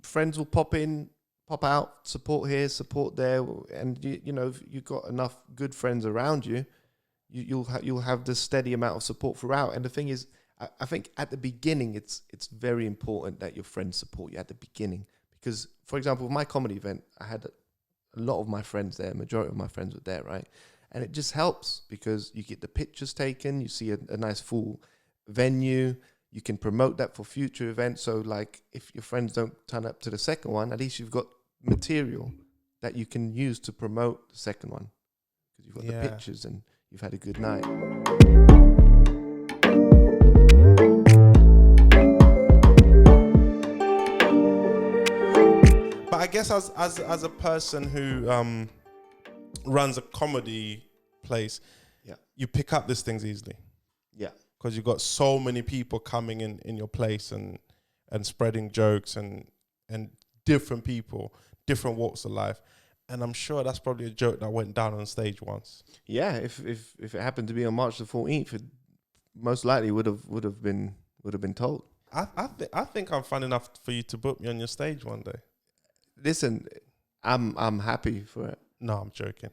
friends will pop in, pop out, support here, support there, and if you've got enough good friends around you, you'll have this steady amount of support throughout. And the thing is, I think at the beginning, it's very important that your friends support you at the beginning, because, for example, with my comedy event, I had a lot of my friends there, majority of my friends were there, right? And it just helps because you get the pictures taken, you see a nice full venue, you can promote that for future events. So like if your friends don't turn up to the second one, at least you've got material that you can use to promote the second one, because you've got the pictures and you've had a good night. But I guess as a person who runs a comedy place, you pick up these things easily. Yeah. Because you've got so many people coming in your place and spreading jokes and different people, different walks of life. And I'm sure that's probably a joke that went down on stage once. Yeah, if it happened to be on March the 14th, it most likely would have been told. I think I'm fun enough for you to book me on your stage one day. Listen, I'm happy for it. No, I'm joking.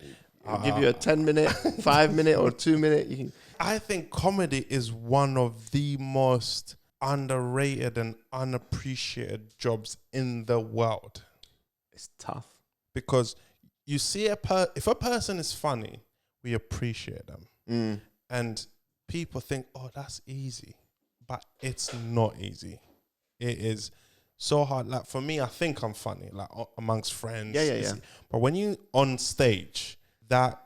I'll give you a 10-minute, 5-minute, or 2-minute. I think comedy is one of the most underrated and unappreciated jobs in the world. It's tough. Because you see if a person is funny, we appreciate them. And people think, oh, that's easy. But it's not easy. It is so hard. Like for me, I think I'm funny, like amongst friends. Yeah. But when you on stage, that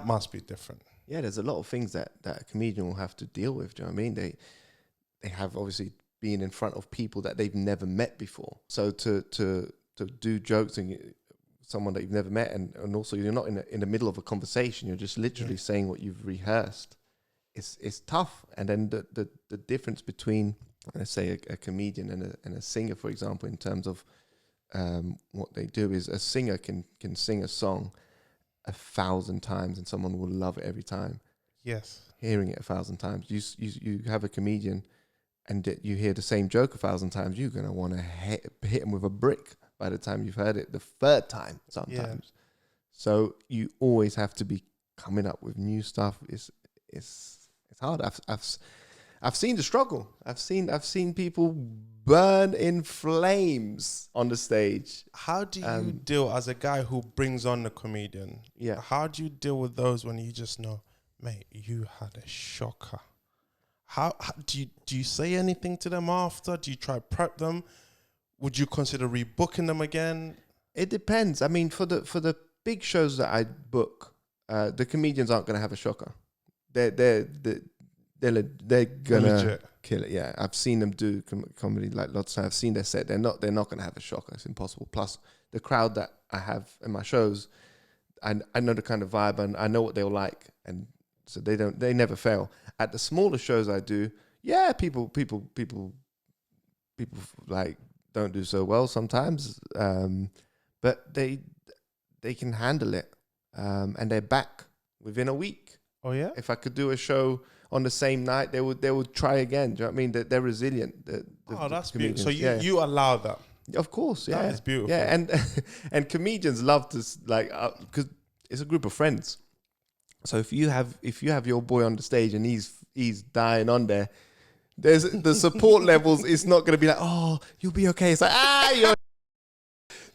must be different. Yeah, there's a lot of things that a comedian will have to deal with. Do you know what I mean? They have obviously been in front of people that they've never met before. So to do jokes and someone that you've never met, and also you're not in the middle of a conversation, you're just literally saying what you've rehearsed. It's tough. And then the difference between, let's say, a comedian and a singer, for example, in terms of what they do is a singer can sing a song 1,000 times and someone will love it every time. Yes. Hearing it 1,000 times. You have a comedian and you hear the same joke 1,000 times, you're going to want to hit him with a brick by the time you've heard it the third time sometimes. Yeah. So you always have to be coming up with new stuff. It's hard. I've seen the struggle. I've seen people burn in flames on the stage. How do you deal as a guy who brings on the comedian? Yeah. How do you deal with those when you just know, mate, you had a shocker? How do you say anything to them after? Do you try to prep them? Would you consider rebooking them again? It depends. I mean, for the big shows that I book, the comedians aren't going to have a shocker. They're gonna Legit. kill it. Yeah, I've seen them do comedy like lots of times. I've seen their set. They're not gonna have a shocker. It's impossible. Plus, the crowd that I have in my shows, I know the kind of vibe and I know what they'll like, and so they never fail. At the smaller shows I do, yeah, people like don't do so well sometimes, but they can handle it, and they're back within a week. Oh yeah. If I could do a show on the same night, they would try again. Do you know what I mean? They're resilient. That's beautiful. So you allow that? Of course, yeah. That is beautiful. Yeah, and comedians love to because it's a group of friends. So if you have your boy on the stage and he's dying on there, there's the support levels. It's not going to be like, oh, you'll be okay. It's like, you're.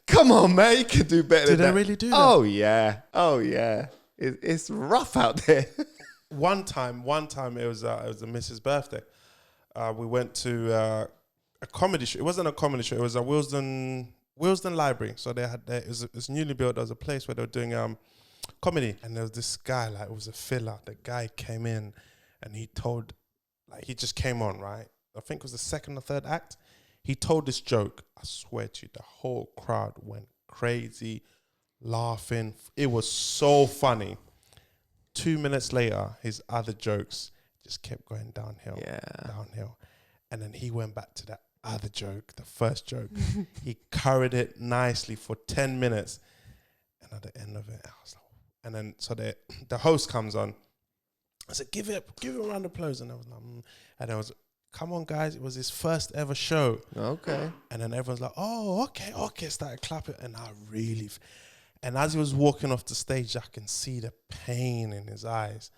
Come on, man, you can do better. Did than they that. really do that? Oh yeah. It's rough out there. One time it was a Mrs. birthday. We went to a comedy show. It wasn't a comedy show. It was a Willesden Library. So it was newly built. There was a place where they were doing comedy, and there was this guy, like, it was a filler. The guy came in, and he just came on, right? I think it was the second or third act. He told this joke. I swear to you, the whole crowd went crazy, laughing. It was so funny. 2 minutes later, his other jokes just kept going downhill. And then he went back to that other joke, the first joke. He carried it nicely for 10 minutes. And at the end of it, I was like, and then so the host comes on. I said, give it a round of applause. And I was like, and I was, come on, guys. It was his first ever show. Okay. And then everyone's like, oh, okay. Started clapping. And and as he was walking off the stage, I can see the pain in his eyes.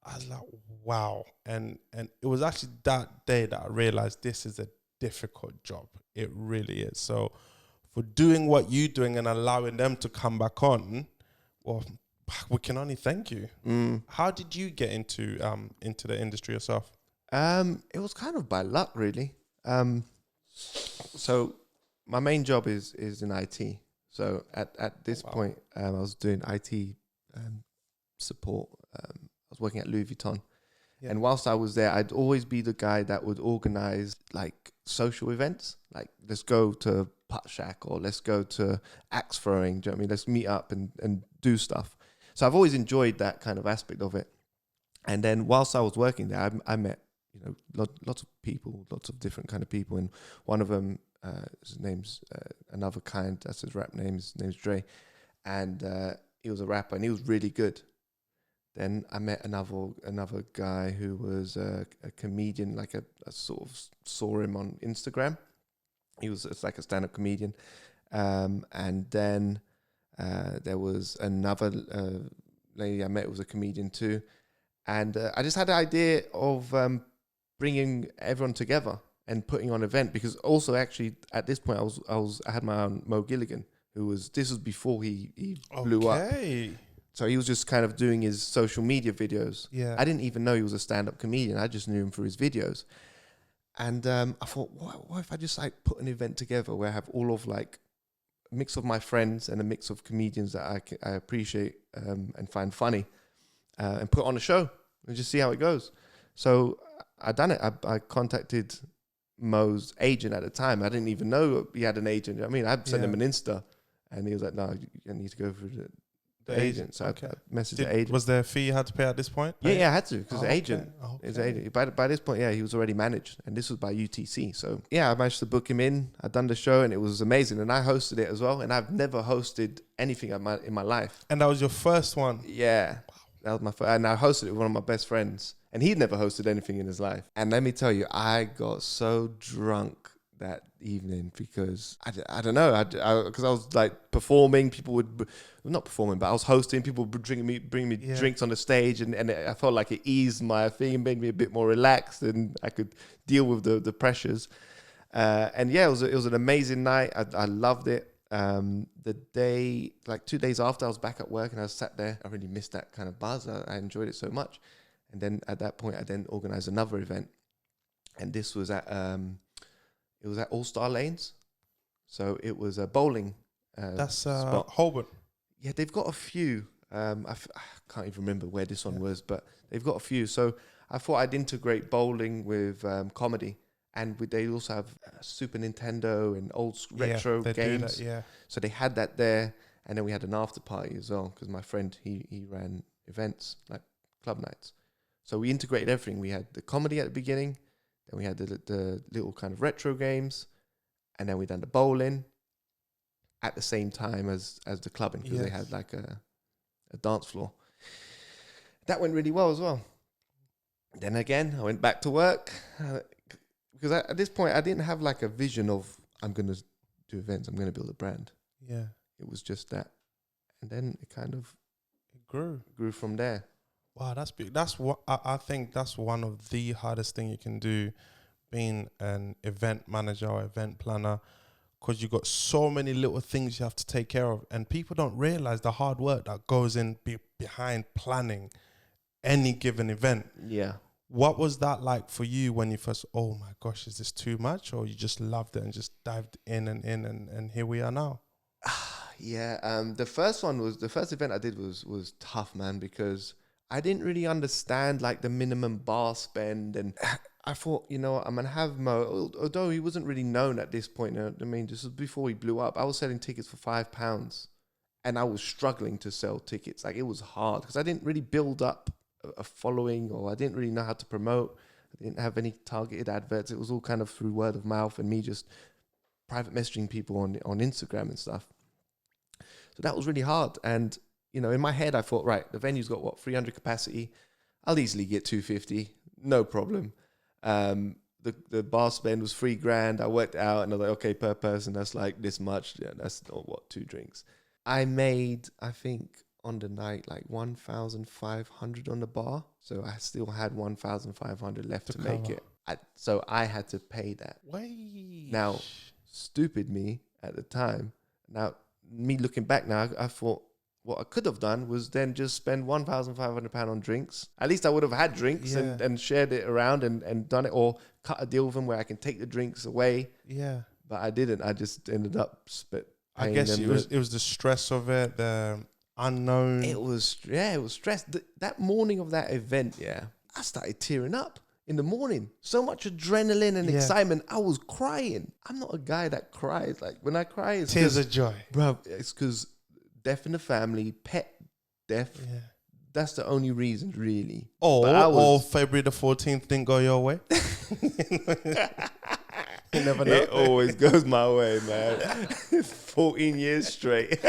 I was like, wow. And it was actually that day that I realized this is a difficult job. It really is. So for doing what you're doing and allowing them to come back on, well, we can only thank you. How did you get into the industry yourself? It was kind of by luck, really. So my main job is in IT. So at this point, I was doing IT support. I was working at Louis Vuitton. Yeah. And whilst I was there, I'd always be the guy that would organize like social events. Like, let's go to Putt Shack, or let's go to axe throwing. Do you know what I mean? Let's meet up and do stuff. So I've always enjoyed that kind of aspect of it. And then whilst I was working there, I met, lots of people, lots of different kind of people. And one of them, his name's Another Kind, that's his rap name, his name's Dre. And he was a rapper and he was really good. Then I met another guy who was a comedian, like a sort of saw him on Instagram. It's like a stand-up comedian. And then there was another lady I met who was a comedian too. And I just had the idea of bringing everyone together and putting on an event, because also actually at this point I had my own Mo Gilligan, this was before he blew up. So he was just kind of doing his social media videos. Yeah. I didn't even know he was a stand-up comedian. I just knew him for his videos. And I thought, what if I just like put an event together where I have all of like a mix of my friends and a mix of comedians that I appreciate and find funny, and put on a show and just see how it goes. So I done it. I contacted Mo's agent at the time. I didn't even know he had an agent. I mean, I sent him an Insta and he was like, no, you need to go through the agent. So I messaged the agent. Was there a fee you had to pay at this point? Yeah, I had to, because the agent. His agent. By this point, he was already managed, and this was by UTC. So yeah, I managed to book him in. I done the show, and it was amazing. And I hosted it as well. And I've never hosted anything in my life. And that was your first one? Yeah, that was my first. And I hosted it with one of my best friends, and he'd never hosted anything in his life. And let me tell you, I got so drunk that evening because I don't know, because I was like performing. People would not performing, but I was hosting. People would bring me drinks on the stage, and I felt like it eased my thing, made me a bit more relaxed, and I could deal with the pressures. And yeah, it was an amazing night. I loved it. The day, like 2 days after, I was back at work and I sat there. I really missed that kind of buzz. I enjoyed it so much. And then at that point, I then organized another event, and this was at All Star Lanes. So it was a bowling. That's spot. Holborn. Yeah, they've got a few. I can't even remember where this one was, but they've got a few. So I thought I'd integrate bowling with comedy. And they also have Super Nintendo and old retro games. So they had that there. And then we had an after party as well, because my friend, he ran events, like club nights. So we integrated everything. We had the comedy at the beginning. Then we had the little kind of retro games. And then we done the bowling at the same time as the clubbing, because they had like a dance floor. That went really well as well. Then again, I went back to work. Because at this point, I didn't have like a vision of, I'm going to do events, I'm going to build a brand. Yeah. It was just that. And then it kind of grew from there. Wow, that's big. That's what I think that's one of the hardest thing you can do, being an event manager or event planner, because you got so many little things you have to take care of. And people don't realize the hard work that goes in behind planning any given event. Yeah. What was that like for you when you first, oh my gosh, is this too much? Or you just loved it and just dived in and here we are now? Yeah, the first event I did was tough, man, because I didn't really understand like the minimum bar spend. And I thought, I'm going to have Mo, although he wasn't really known at this point. I mean, this was before he blew up. I was selling tickets for £5 and I was struggling to sell tickets. Like, it was hard because I didn't really build up a following, or I didn't really know how to promote. I didn't have any targeted adverts. It was all kind of through word of mouth and me just private messaging people on Instagram and stuff. So that was really hard. And, in my head, I thought, right, the venue's got 300 capacity. I'll easily get 250, no problem. the bar spend was $3,000. I worked out and I was like, okay, per person, that's like this much. Yeah, that's 2 drinks. I made, I think, on the night, like 1,500 on the bar. So I still had 1,500 left to make it. So I had to pay that. Wait. Now, stupid me at the time. Now, me looking back now, I thought what I could have done was then just spend £1,500 on drinks. At least I would have had drinks and shared it around and done it, or cut a deal with them where I can take the drinks away. Yeah. But I didn't. I just ended up I guess it was the stress of it, the unknown. It was stress. That morning of that event, I started tearing up in the morning. So much adrenaline and excitement. I was crying. I'm not a guy that cries. Like when I cry, it's tears of joy. Bro, it's because death in the family, pet death. Yeah. That's the only reason, really. Or February the 14th didn't go your way. You never know. It always goes my way, man. 14 years straight.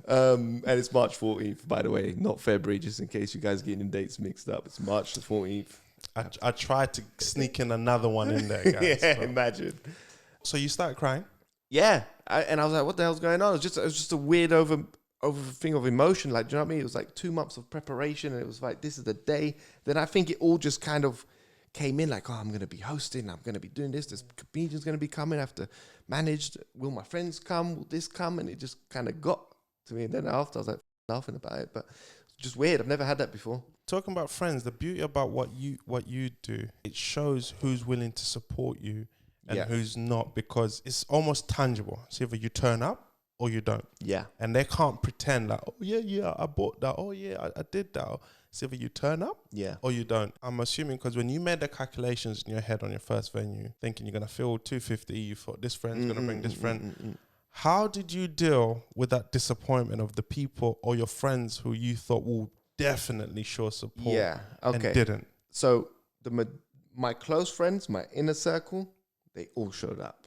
And it's March 14th, by the way, not February, just in case you guys are getting dates mixed up. It's March the 14th. I tried to sneak in another one in there, guys. Imagine. So you started crying? Yeah. And I was like, what the hell's going on? It was just a weird over thing of emotion. Like, do you know what I mean? It was like 2 months of preparation, and it was like, this is the day. Then I think it all just kind of came in like, oh, I'm going to be hosting. I'm going to be doing this. This comedian's going to be coming. I have to manage. Will my friends come? Will this come? And it just kind of got to me. And then after, I was like laughing about it. But it's just weird. I've never had that before. Talking about friends, the beauty about what you do, it shows who's willing to support you and who's not, because it's almost tangible. So either you turn up or you don't. Yeah. And they can't pretend like, oh, yeah, I bought that. Oh, yeah, I did that. So either you turn up or you don't. I'm assuming because when you made the calculations in your head on your first venue, thinking you're going to fill 250, you thought this friend's going to bring this friend. How did you deal with that disappointment of the people or your friends who you thought will definitely show support and didn't? So my close friends, my inner circle, they all showed up.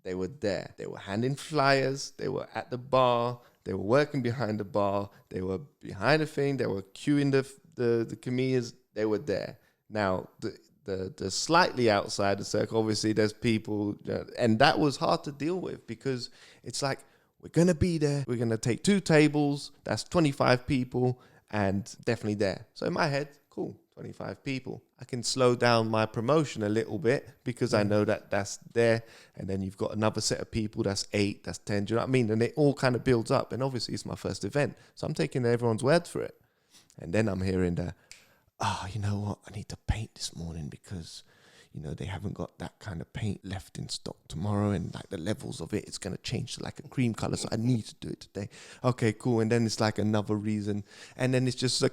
They were there. They were handing flyers. They were at the bar. They were working behind the bar. They were behind the thing. They were queuing the comedians. They were there. Now, the slightly outside the circle, obviously, there's people, and that was hard to deal with because it's like, we're going to be there. We're going to take 2 tables. That's 25 people and definitely there. So in my head, cool, 25 people. I can slow down my promotion a little bit because I know that that's there. And then you've got another set of people, that's 8, that's 10. Do you know what I mean? And it all kind of builds up. And obviously it's my first event. So I'm taking everyone's word for it. And then I'm hearing you know what? I need to paint this morning because, they haven't got that kind of paint left in stock tomorrow. And like the levels of it's going to change to like a cream color. So I need to do it today. Okay, cool. And then it's like another reason. And then it's just a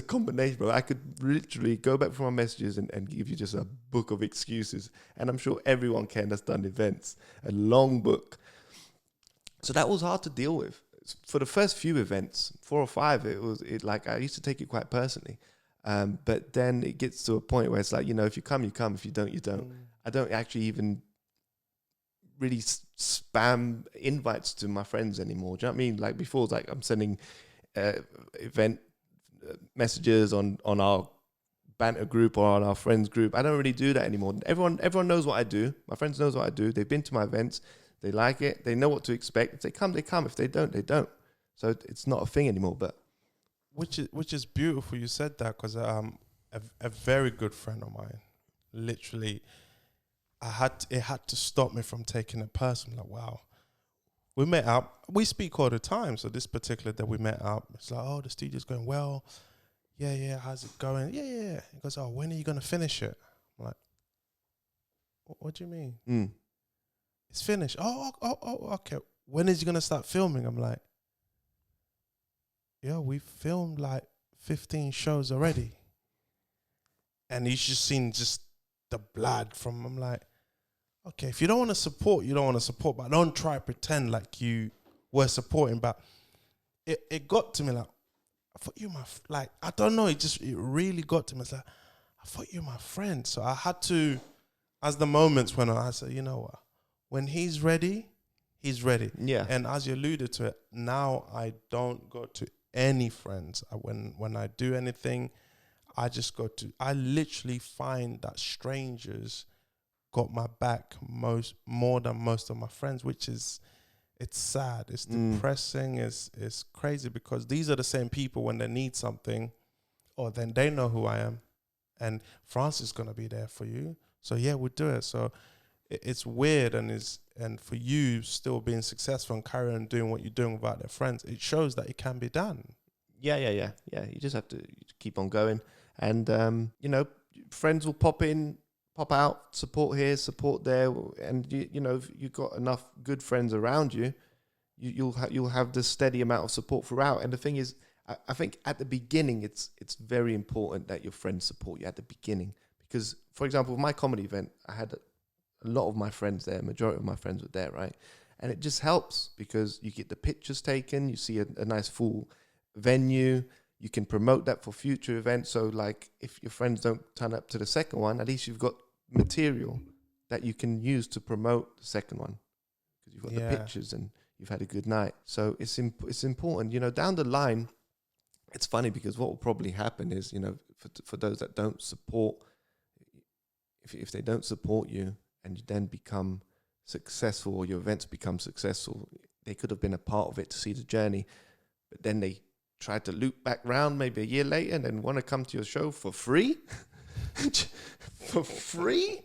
combination, bro. I could literally go back from my messages and give you just a book of excuses. And I'm sure everyone that's done events, a long book. So that was hard to deal with. For the first few events, 4 or 5, I used to take it quite personally. But then it gets to a point where it's like, if you come, you come. If you don't, you don't. I don't actually even really spam invites to my friends anymore. Do you know what I mean? Like before, it's like I'm sending event messages on our banter group or on our friends group. I don't really do that anymore. Everyone knows what I do. My friends knows what I do. They've been to my events. They like it. They know what to expect. If they come, they come. If they don't, they don't. So it's not a thing anymore. But Which is beautiful. You said that because a very good friend of mine, literally, it had to stop me from taking it personal. Like, wow, we met up. We speak all the time. So this particular day we met up. It's like, oh, the studio's going well. Yeah. How's it going? Yeah. He goes, oh, when are you gonna finish it? I'm like, what do you mean? It's finished. Oh, okay. When is he gonna start filming? I'm like, yeah, we filmed like 15 shows already. And he's just seen just the blood from, I'm like, okay, if you don't want to support, you don't want to support, but don't try to pretend like you were supporting. But it got to me like, I thought you were I don't know, it really got to me. It's like, I thought you were my friend. So I had to, as the moments went on, I said, you know what? When he's ready, he's ready. Yeah. And as you alluded to it, now I don't go to any friends. When I do anything, I literally find that strangers got my back more than most of my friends, which is, it's sad, it's depressing, it's crazy, because these are the same people when they need something, or then they know who I am, and France is gonna be there for you. So yeah, we'll do it. So it's weird, and for you still being successful and carrying on doing what you're doing without their friends, it shows that it can be done. Yeah. You just have to keep on going, and friends will pop in, pop out, support here, support there, and if you've got enough good friends around you, you'll have this steady amount of support throughout. And the thing is, I think at the beginning, it's very important that your friends support you at the beginning, because, for example, with my comedy event, I had a lot of my friends there, majority of my friends were there, right? And it just helps because you get the pictures taken, you see a nice full venue, you can promote that for future events. So like if your friends don't turn up to the second one, at least you've got material that you can use to promote the second one, because you've got the pictures and you've had a good night. So it's important, down the line. It's funny because what will probably happen is, for those that don't support, if they don't support you and you then become successful, or your events become successful, they could have been a part of it to see the journey, but then they try to loop back round maybe a year later and then want to come to your show for free, for free,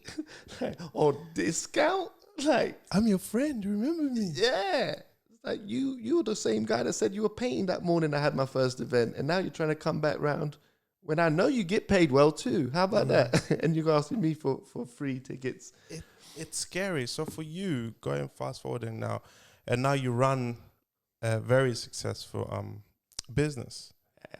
or discount. Like, I'm your friend, remember me? Yeah. Like you were the same guy that said you were painting that morning I had my first event, and now you're trying to come back round when I know you get paid well too. How about that? And you're asking me for free tickets. It's scary. So for you, going fast forwarding now, and now you run a very successful business.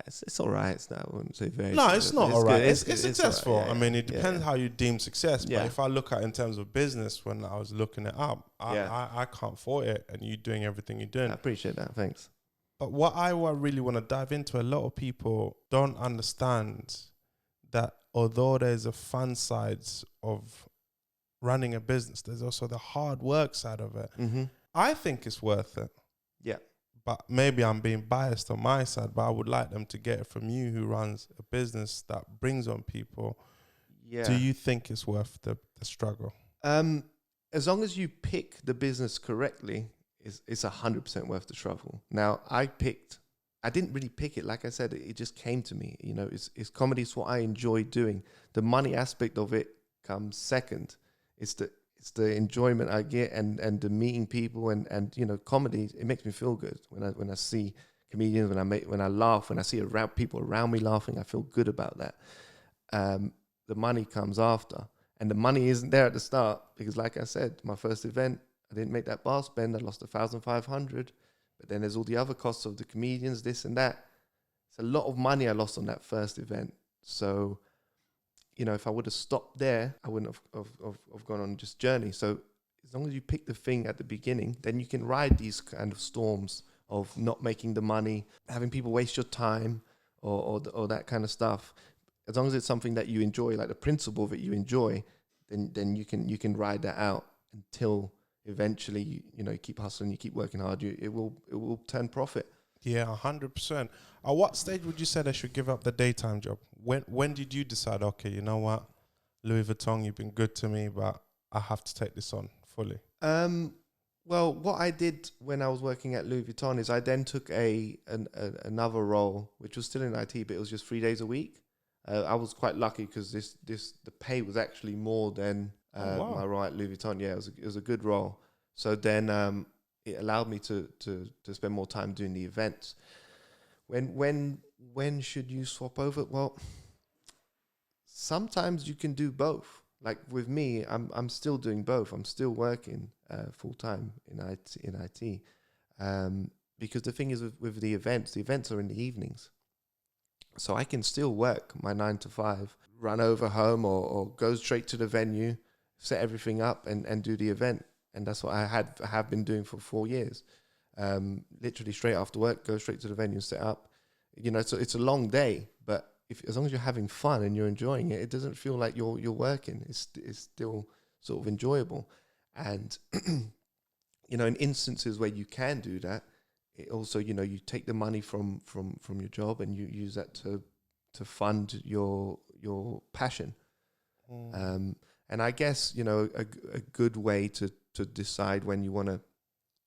It's all right. I wouldn't say very. No, it's not all right. It's successful. All right. I mean, it depends how you deem success. Yeah. But if I look at it in terms of business, when I was looking it up, I can't fault it. And you doing everything you're doing. I appreciate that. Thanks. But what I really want to dive into, a lot of people don't understand that although there's a fun sides of running a business, there's also the hard work side of it. Mm-hmm. I think it's worth it. Yeah. But maybe I'm being biased on my side, but I would like them to get it from you, who runs a business that brings on people. Yeah. Do you think it's worth the struggle? As long as you pick the business correctly, it's 100% worth the struggle. Now, I didn't really pick it. Like I said, it just came to me. It's comedy. It's what I enjoy doing. The money aspect of it comes second. It's the enjoyment I get and the meeting people and comedy. It makes me feel good when I see comedians, when I laugh, when I see people around me laughing. I feel good about that. The money comes after, and the money isn't there at the start because, like I said, my first event, I didn't make that bar spend. I lost 1,500, but then there's all the other costs of the comedians, this and that. It's a lot of money I lost on that first event. So, if I would have stopped there, I wouldn't have gone on this journey. So as long as you pick the thing at the beginning, then you can ride these kind of storms of not making the money, having people waste your time, or that kind of stuff. As long as it's something that you enjoy, like the principle of it you enjoy, then you can ride that out until eventually you keep hustling, you keep working hard, it will turn profit. Yeah, 100%. At what stage would you say they should give up the daytime job? When did you decide, okay, you know what, Louis Vuitton, you've been good to me, but I have to take this on fully? Well, what I did when I was working at Louis Vuitton is I then took another role, which was still in IT, but it was just 3 days a week. I was quite lucky because the pay was actually more than my role at Louis Vuitton. Yeah, it was a good role. So then it allowed me to spend more time doing the events. When should you swap over? Well, sometimes you can do both. Like with me, I'm still doing both. I'm still working full time in IT. Because the thing is with the events are in the evenings. So I can still work my 9 to 5, run over home or go straight to the venue, set everything up and do the event. And that's what I have been doing for 4 years. Literally straight after work, go straight to the venue, set up. So it's a long day, but as long as you're having fun and you're enjoying it, it doesn't feel like you're working. It's still sort of enjoyable. And in instances where you can do that, it also you take the money from your job and you use that to to fund your passion. And I guess, you know, a good way to decide when you want to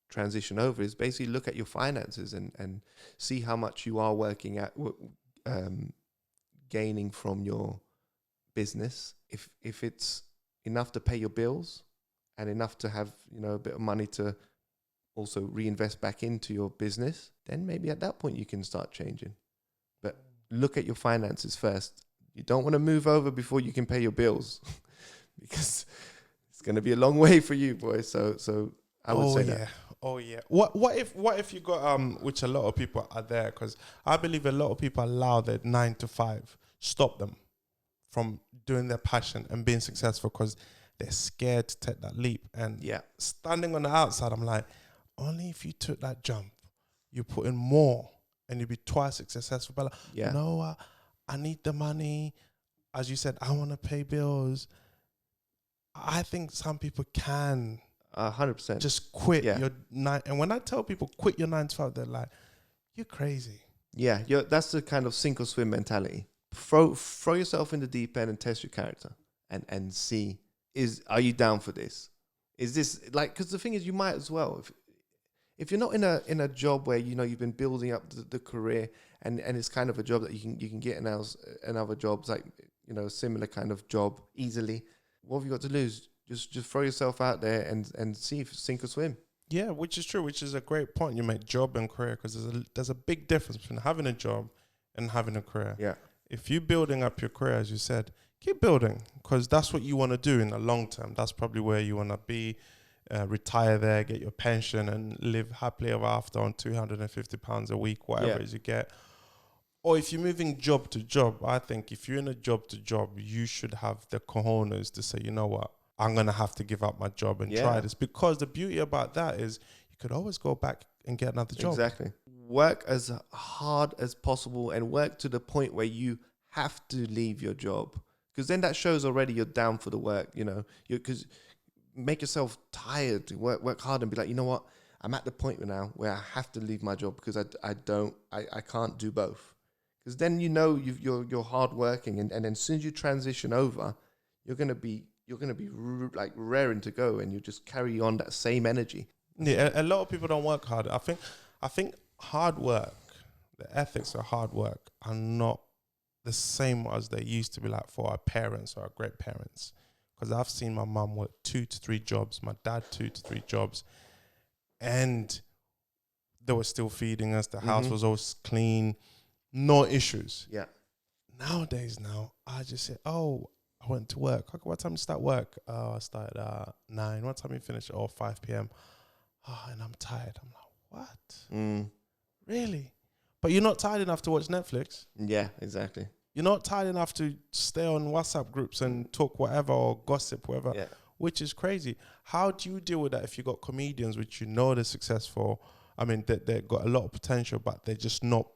transition over is basically look at your finances and see how much you are working at gaining from your business. If it's enough to pay your bills and enough to have, you know, a bit of money to also reinvest back into your business, then maybe at that point you can start changing. But look at your finances first. You don't want to move over before you can pay your bills because it's going to be a long way for you, boy. So I would say that. Oh yeah. What if you got which a lot of people are there, because I believe a lot of people allow their 9 to 5 stop them from doing their passion and being successful because they're scared to take that leap. And standing on the outside, I'm like, only if you took that jump, you put in more and you'd be twice as successful. But like, no, I need the money. As you said, I want to pay bills. I think some people can 100% just quit your 9. And when I tell people quit your 9 to 5, they're like, you're crazy. Yeah, that's the kind of sink or swim mentality. Throw yourself in the deep end and test your character and see, are you down for this? Is this like, because the thing is, you might as well, if you're not in a job where, you know, you've been building up the career and it's kind of a job that you can get in other jobs, like, you know, a similar kind of job easily. What have you got to lose? Just throw yourself out there and see if sink or swim. Yeah, which is true, which is a great point you make, job and career, because there's a big difference between having a job and having a career. Yeah. If you're building up your career, as you said, keep building, because that's what you want to do in the long term. That's probably where you want to be, retire there, get your pension and live happily ever after on £250 a week, whatever it is you get. Or if you're moving job to job, I think if you're in a job to job, you should have the cojones to say, you know what, I'm going to have to give up my job and try this. Because the beauty about that is you could always go back and get another job. Exactly. Work as hard as possible and work to the point where you have to leave your job. Because then that shows already you're down for the work, you know. Because make yourself tired, work hard and be like, you know what, I'm at the point now where I have to leave my job because I can't do both. Because then, you know, you're hard working and then as soon as you transition over, you're gonna be like raring to go and you just carry on that same energy. Yeah, a lot of people don't work hard. I think hard work, the ethics of hard work are not the same as they used to be like for our parents or our great parents. Because I've seen my mum work 2 to 3 jobs, my dad 2 to 3 jobs, and they were still feeding us. The house was always clean, no issues. Yeah. Nowadays, I just say, oh, I went to work. Okay, what time you start work? Oh, I started at 9. What time you finish? Oh, 5 p.m. Oh, and I'm tired. I'm like, what? Really? But you're not tired enough to watch Netflix. Yeah, exactly. You're not tired enough to stay on WhatsApp groups and talk whatever or gossip, whatever, which is crazy. How do you deal with that if you got comedians which you know they're successful? I mean, they've got a lot of potential, but they're just not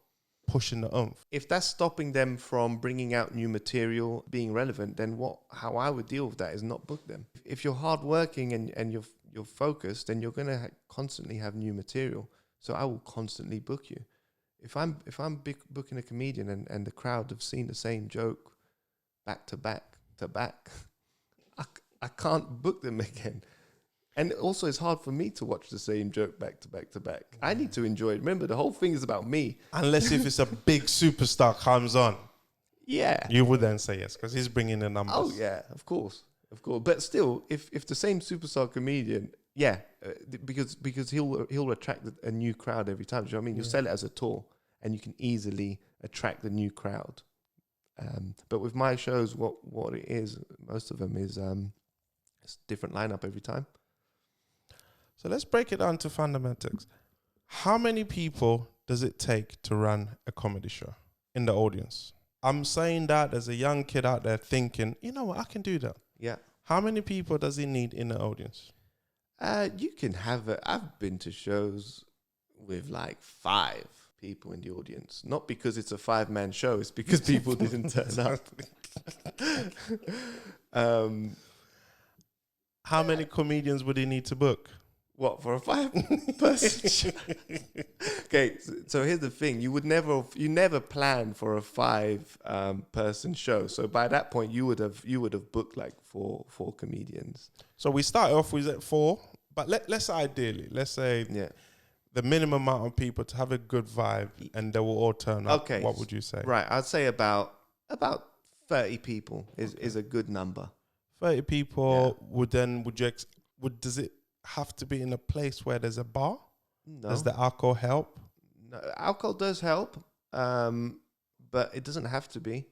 pushing the oomph. If that's stopping them from bringing out new material, being relevant, then how I would deal with that is not book them. If you're hardworking and you're focused, then you're going to constantly have new material. So I will constantly book you. If I'm booking a comedian and the crowd have seen the same joke back to back to back, I can't book them again. And also, it's hard for me to watch the same joke back to back to back. I need to enjoy it. Remember, the whole thing is about me. Unless if it's a big superstar comes on. Yeah. You would then say yes, because he's bringing the numbers. Oh, yeah, of course. But still, if the same superstar comedian, because he'll attract a new crowd every time. Do you know what I mean? You'll sell it as a tour, and you can easily attract the new crowd. But with my shows, what it is, most of them is it's a different lineup every time. So let's break it down to fundamentals. How many people does it take to run a comedy show in the audience? I'm saying that as a young kid out there thinking, you know what, I can do that. Yeah. How many people does he need in the audience? You can have I've been to shows with like 5 people in the audience. Not because it's a 5-man show, it's because people didn't turn up. How many comedians would he need to book? What, for a 5-person show? Okay, so here's the thing: you never plan for a 5-person show. So by that point, you would have booked like four comedians. So we started off with 4, but let's say Yeah. the minimum amount of people to have a good vibe, and they will all turn up. Okay. What would you say? Right, I'd say about 30 people is a good number. 30 people. Does it have to be in a place where there's a bar? No. Does the alcohol help? No, alcohol does help, but it doesn't have to be.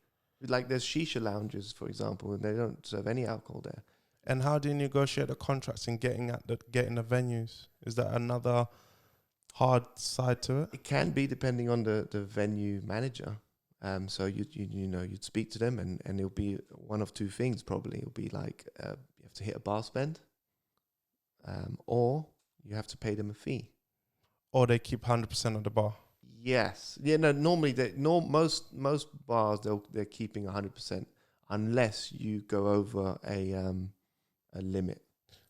Like there's shisha lounges, for example, and they don't serve any alcohol there. And how do you negotiate the contracts and getting the venues? Is that another hard side to it? It can be depending on the venue manager. So you'd speak to them, and it'll be one of two things probably. It'll be like you have to hit a bar spend, or you have to pay them a fee. Or they keep 100% of the bar. Yes. Yeah. No. Normally, most bars they're keeping 100% unless you go over a limit.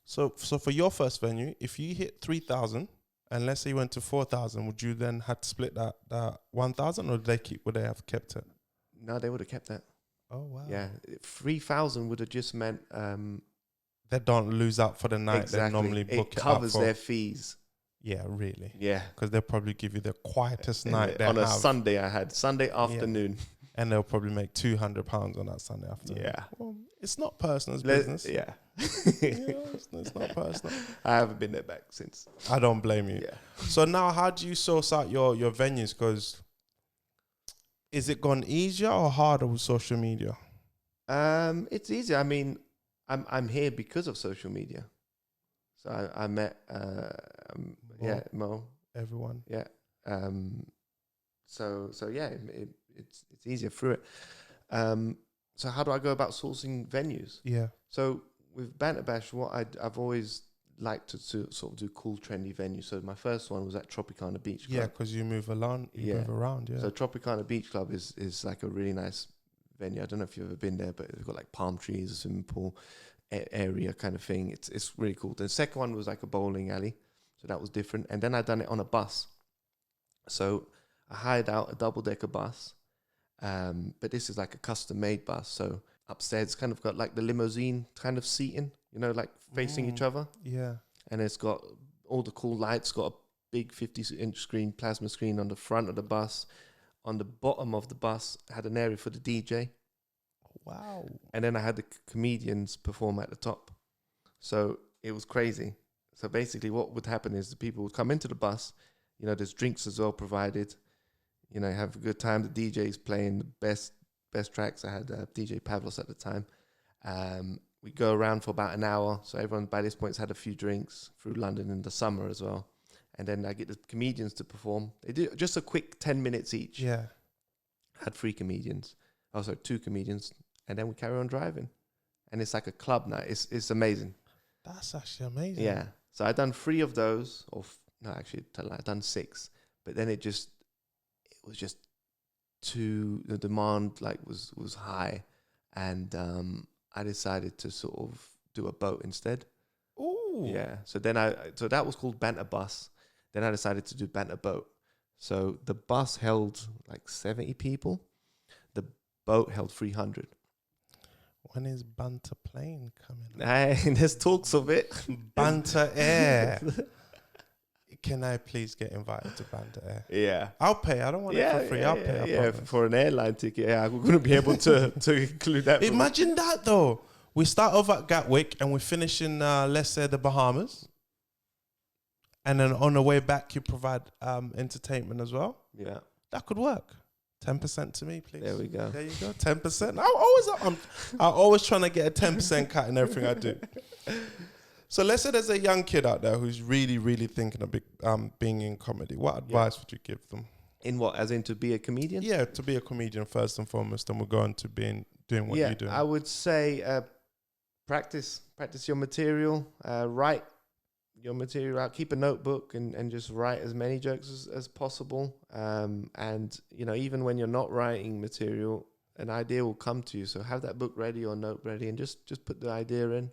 So for your first venue, if you hit 3,000 and let's say you went to 4,000, would you then have to split that 1,000, or would they have kept it? No, they would have kept that. Oh wow. Yeah, 3,000 would have just meant they don't lose out for the night. exactly. They normally book it covers it up their fees. Yeah, really. Yeah, Because they'll probably give you the quietest night they on a have. Sunday. I had Sunday afternoon. And they'll probably make £200 on that Sunday afternoon. Yeah, Well, it's not personal, it's business. Yeah, It's not personal. I haven't been there back since. I don't blame you. Yeah. So now, how do you source out your venues? Because is it gone easier or harder with social media? It's easy. I mean, I'm here because of social media. So I met Mo. Everyone. Yeah. So yeah, it's easier through it. So how do I go about sourcing venues? Yeah. So with Banter Bash, what I've always liked to sort of do cool, trendy venues. So my first one was at Tropicana Beach Club. Yeah, because you move around. Move around. Yeah. So Tropicana Beach Club is like a really nice venue. I don't know if you've ever been there, but it's got like palm trees, a swimming pool area kind of thing. It's really cool. The second one was like a bowling alley, so that was different. And then I done it on a bus. So I hired out a double-decker bus, but this is like a custom-made bus. So upstairs, it's kind of got like the limousine kind of seating, like facing each other. Yeah. And it's got all the cool lights. Got a big 50-inch screen, plasma screen on the front of the bus. On the bottom of the bus, had an area for the DJ. Wow. And then I had the comedians perform at the top. So it was crazy. So basically what would happen is the people would come into the bus. There's drinks as well provided. Have a good time. The DJ's playing the best tracks. I had DJ Pavlos at the time. We go around for about an hour. So everyone by this point has had a few drinks through London in the summer as well. And then I get the comedians to perform. They do just a quick 10 minutes each. Yeah. Had 3 comedians. Also 2 comedians. And then we carry on driving. And it's like a club night. It's amazing. That's actually amazing. Yeah. So I done 3 of those. I done 6. But then it was just the demand was high. And I decided to sort of do a boat instead. Ooh. Yeah. So that was called Banter Bus. Then I decided to do Banter Boat. So the bus held like 70 people. The boat held 300. When is Banter Plane coming? There's talks of it. Banter Air. Can I please get invited to Banter Air? Yeah. I'll pay. I don't want it for free. I'll pay. Yeah, for an airline ticket. Yeah, I'm going to be able to include that. Imagine that though. We start off at Gatwick and we finish in, let's say, the Bahamas. And then on the way back, you provide entertainment as well. Yeah. That could work. 10% to me, please. There we go. There you go. 10%. I'm always trying to get a 10% cut in everything I do. So let's say there's a young kid out there who's really, really thinking of being in comedy. What advice would you give them? In what? As in to be a comedian? Yeah, to be a comedian first and foremost, and we'll go on to doing what you do. I would say practice your material, write your material out, keep a notebook and just write as many jokes as possible. And, even when you're not writing material, an idea will come to you. So have that book ready or note ready and just put the idea in.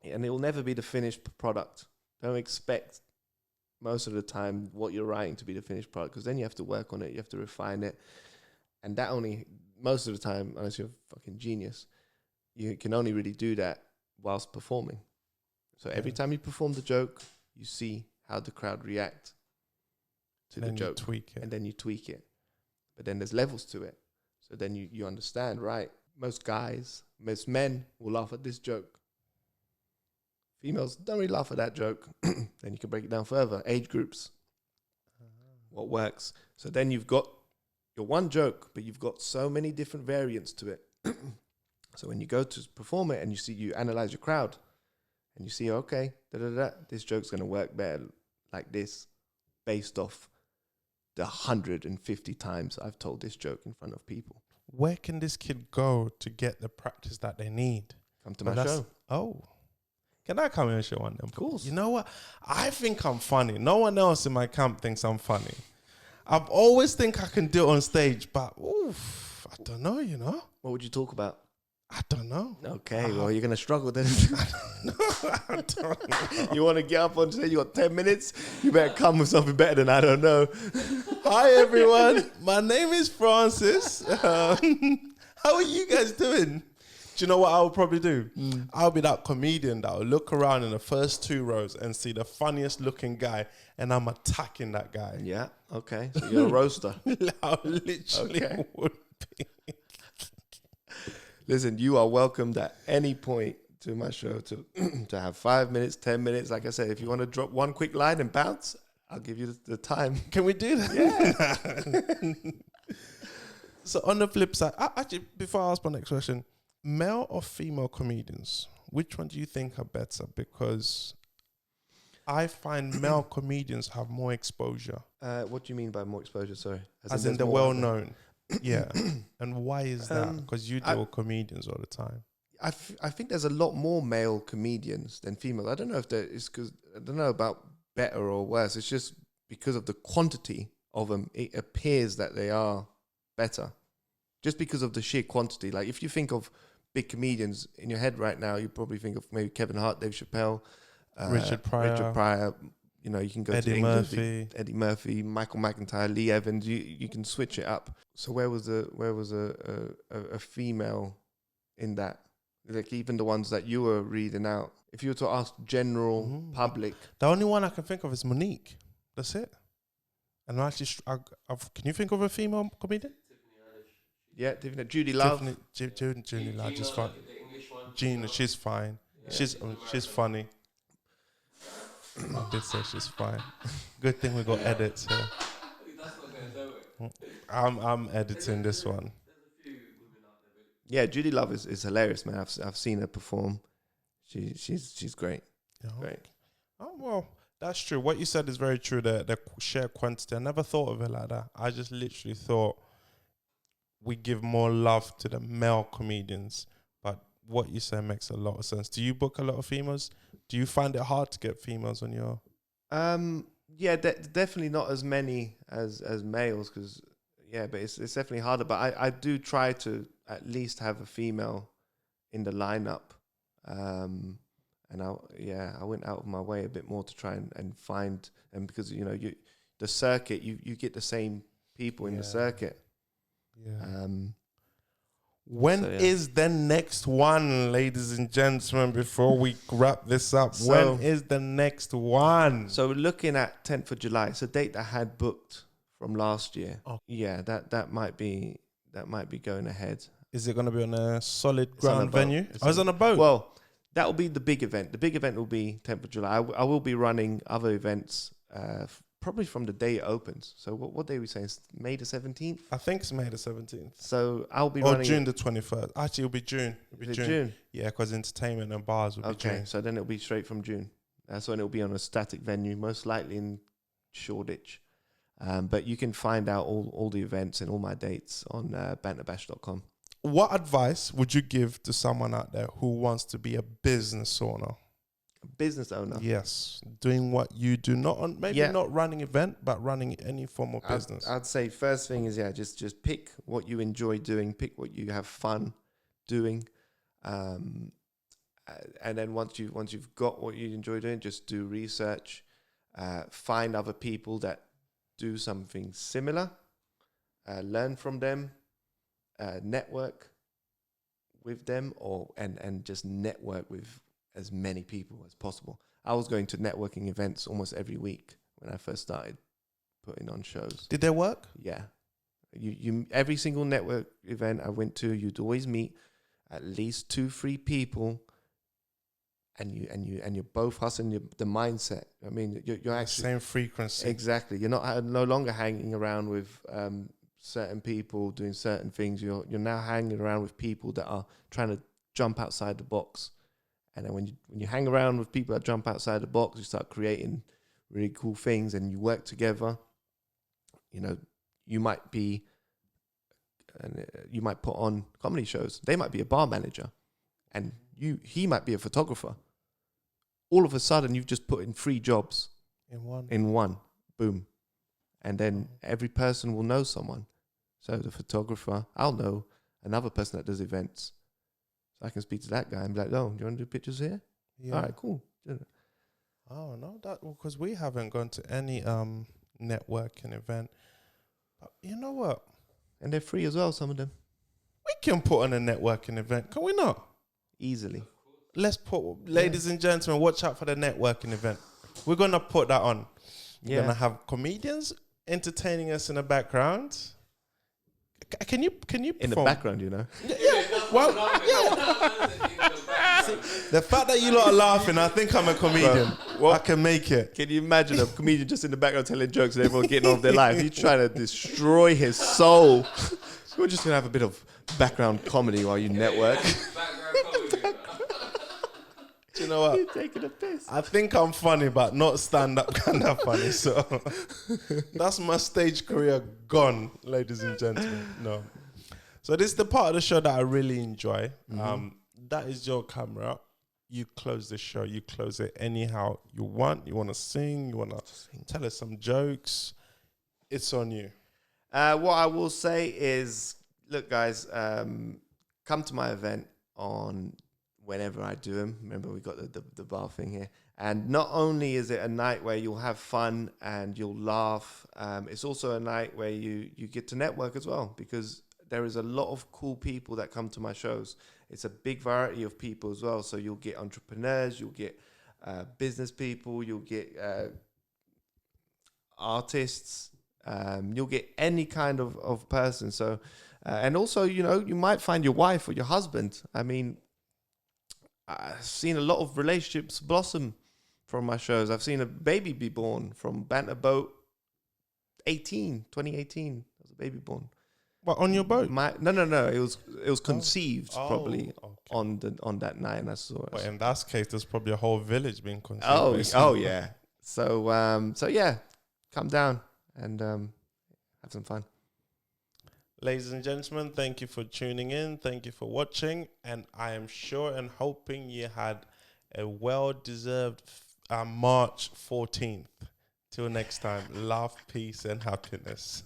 And it will never be the finished product. don't expect most of the time what you're writing to be the finished product, because then you have to work on it, you have to refine it, and that only most of the time, unless you're a fucking genius, you can only really do that whilst performing. So every time you perform the joke, you see how the crowd react to the joke, tweak it, and then you tweak it. But then there's levels to it. So then you understand, right? Most men will laugh at this joke. Females don't really laugh at that joke. Then you can break it down further. Age groups. What works. So then you've got your one joke, but you've got so many different variants to it. So when you go to perform it and you analyze your crowd and you see, okay, this joke's going to work better like this based off the 150 times I've told this joke in front of people. Where can this kid go to get the practice that they need? Come to my show. Oh. Can I come in and show one them? Of course. You know what? I think I'm funny. No one else in my camp thinks I'm funny. I've always think I can do it on stage, but I don't know, you know? What would you talk about? I don't know. Okay, well, you're going to struggle then. I don't know. You want to get up on stage, you got 10 minutes, you better come with something better than I don't know. Hi, everyone. My name is Francis. How are you guys doing? Do you know what I would probably do? I'll be that comedian that will look around in the first 2 rows and see the funniest looking guy, and I'm attacking that guy. Yeah, okay. So you're a roaster. I literally would be. Listen, you are welcomed at any point to my show to have 5 minutes, 10 minutes. Like I said, if you want to drop one quick line and bounce, I'll give you the time. Can we do that? Yeah. So on the flip side, actually, before I ask my next question, male or female comedians, which one do you think are better? Because I find male comedians have more exposure. What do you mean by more exposure? Sorry. As in they're well known. Yeah. And why is that? Because you deal with comedians all the time. I think there's a lot more male comedians than female. I don't know if it's because, I don't know about better or worse. It's just because of the quantity of them, it appears that they are better. Just because of the sheer quantity. Like if you think of big comedians in your head right now, you probably think of maybe Kevin Hart, Dave Chappelle, Richard Pryor. You know, you can go Eddie to England, Murphy. Eddie Murphy, Michael McIntyre, Lee Evans. You can switch it up. So where was a female in that? Like even the ones that you were reading out. If you were to ask general public, the only one I can think of is Monique. That's it. And I actually, can you think of a female comedian? Yeah, Judy Love. Judy Love, just fine. Gina, she's fine. Yeah. She's funny. I did say she's fine. Good thing we got edits here. I'm editing this one. Yeah, Judy Love is hilarious, man. I've seen her perform. She's great. Yeah. Great. Oh well, that's true. What you said is very true. The sheer quantity. I never thought of it like that. I just literally thought we give more love to the male comedians. But what you say makes a lot of sense. Do you book a lot of females? Do you find it hard to get females on your? Yeah, definitely not as many as males, because but it's definitely harder. But I do try to at least have a female in the lineup, and I went out of my way a bit more to try and find, and because the circuit you get the same people in the circuit. Yeah. When is the next one, ladies and gentlemen, before we wrap this up? When is the next one? So we're looking at 10th of July. It's a date that I had booked from last year. Oh. Yeah, that might be going ahead. Is it going to be on a solid ground venue? It's on a boat. Well, that will be the big event. The big event will be 10th of July. I will be running other events probably from the day it opens. So what day are we saying? It's May the 17th? I think it's May the 17th. So I'll be running... Or June the 21st. Actually, it'll be June. June? Yeah, because entertainment and bars will be June. Okay, so then it'll be straight from June. So it'll be on a static venue, most likely in Shoreditch. But you can find out all the events and all my dates on banterbash.com. What advice would you give to someone out there who wants to be a business owner? Business owner. Yes, doing what you do, not running event, but running any form of business. I'd say first thing is just pick what you enjoy doing, pick what you have fun doing, and And then once you've got what you enjoy doing, just do research, find other people that do something similar, learn from them, network with them, and just network with as many people as possible. I was going to networking events almost every week when I first started putting on shows. Did they work? Yeah. You every single network event I went to, you'd always meet at least 2-3 people, and you're both hustling the mindset. I mean, you're actually same frequency. Exactly. You're not no longer hanging around with certain people doing certain things. You're now hanging around with people that are trying to jump outside the box. And then when you hang around with people that jump outside the box, you start creating really cool things, and you work together. You know, you might put on comedy shows. They might be a bar manager, and he might be a photographer. All of a sudden, you've just put in 3 jobs in one. Boom. And then every person will know someone. So the photographer, I'll know another person that does events. So I can speak to that guy and be like, "Oh, do you want to do pictures here?" Yeah. All right, cool. Oh no, because we haven't gone to any networking event. But you know what? And they're free as well, some of them. We can put on a networking event, can we not? Easily. Let's put, ladies and gentlemen, watch out for the networking event. We're gonna put that on. We're gonna have comedians entertaining us in the background. Can you perform? In the background, you know. Well, the fact that you lot are laughing, I think I'm a comedian. I can make it. Can you imagine a comedian just in the background telling jokes and everyone getting on with their life? He's trying to destroy his soul. We're just gonna have a bit of background comedy while you network. Do you know what? You're taking a piss. I think I'm funny, but not stand-up kind of funny. So that's my stage career gone, ladies and gentlemen. No. So this is the part of the show that I really enjoy. That is your camera. You close the show. You close it anyhow you want. You want to sing. You want to tell us some jokes. It's on you. What I will say is, look, guys, come to my event on whenever I do them. Remember, we got the bar thing here. And not only is it a night where you'll have fun and you'll laugh, it's also a night where you get to network as well, because there is a lot of cool people that come to my shows. It's a big variety of people as well. So you'll get entrepreneurs, you'll get business people, you'll get artists, you'll get any kind of person. So, and also, you know, you might find your wife or your husband. I mean, I've seen a lot of relationships blossom from my shows. I've seen a baby be born from Banter Boat 2018. There was a baby born. What, on your boat? No. It was conceived probably on that night, and I saw it. Well, in that case, there's probably a whole village being conceived. Oh yeah. So yeah, come down and have some fun. Ladies and gentlemen, thank you for tuning in. Thank you for watching. And I am sure and hoping you had a well-deserved March 14th. Till next time, love, peace, and happiness.